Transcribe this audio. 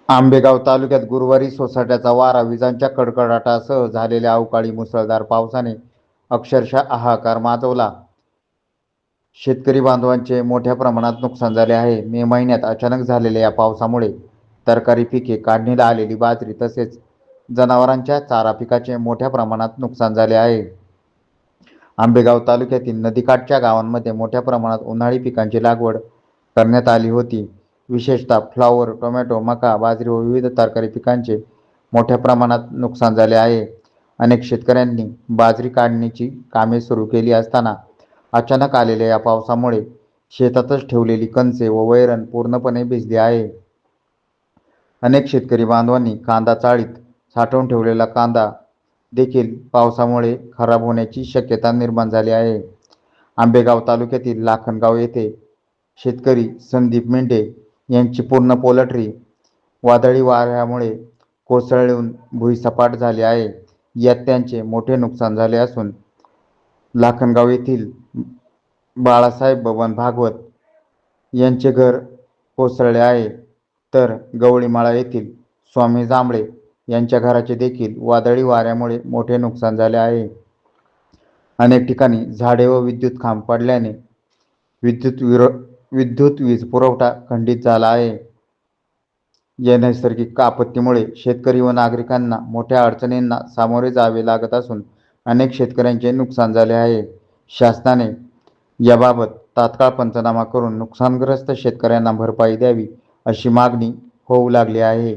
आंबेगाव तालुक्यात गुरुवारी सोसाट्याचा वारा, विजांच्या कडकडाटासह झालेल्या अवकाळी मुसळधार पावसाने अक्षरशः हाहाकार माजवला. शेतकरी बांधवांचे मोठ्या प्रमाणात नुकसान झाले आहे. मे महिन्यात अचानक झालेल्या या पावसामुळे तरकारी पिके, काढणीला आलेली बाजरी तसेच जनावरांच्या चारा पिकाचे मोठ्या प्रमाणात नुकसान झाले आहे. आंबेगाव तालुक्यातील नदीकाठच्या गावांमध्ये मोठ्या प्रमाणात उन्हाळी पिकांची लागवड करण्यात आली होती. विशेषतः फ्लॉवर, टोमॅटो, मका, बाजरी व विविध तरकारी पिकांचे मोठ्या प्रमाणात नुकसान झाले आहे. अनेक शेतकऱ्यांनी बाजरी काढणीची कामे सुरू केली असताना अचानक आलेल्या या पावसामुळे शेतातच ठेवलेली कणसे व वैरण पूर्णपणे भिजली आहे. अनेक शेतकरी बांधवांनी कांदा चाळीत साठवून ठेवलेला कांदा देखील पावसामुळे खराब होण्याची शक्यता निर्माण झाली आहे. आंबेगाव तालुक्यातील लाखनगाव येथे शेतकरी संदीप मेंढे यांची पूर्ण पोल्ट्री वादळी वाऱ्यामुळे कोसळून भुईसपाट झाली आहे. यात त्यांचे मोठे नुकसान झाले असून लाखनगाव येथील बाळासाहेब बबन भागवत यांचे घर कोसळले आहे, तर गवळीमाळा येथील स्वामी जांभळे यांच्या घराचे देखील वादळी वाऱ्यामुळे मोठे नुकसान झाले आहे. अनेक ठिकाणी झाडे व विद्युत खांब पडल्याने विद्युत वीज पुरवठा खंडित झाला आहे. या नैसर्गिक आपत्तीमुळे शेतकरी व नागरिकांना मोठ्या अडचणींना सामोरे जावे लागत असून अनेक शेतकऱ्यांचे नुकसान झाले आहे. शासनाने याबाबत तात्काळ पंचनामा करून नुकसानग्रस्त शेतकऱ्यांना भरपाई द्यावी अशी मागणी होऊ लागली आहे.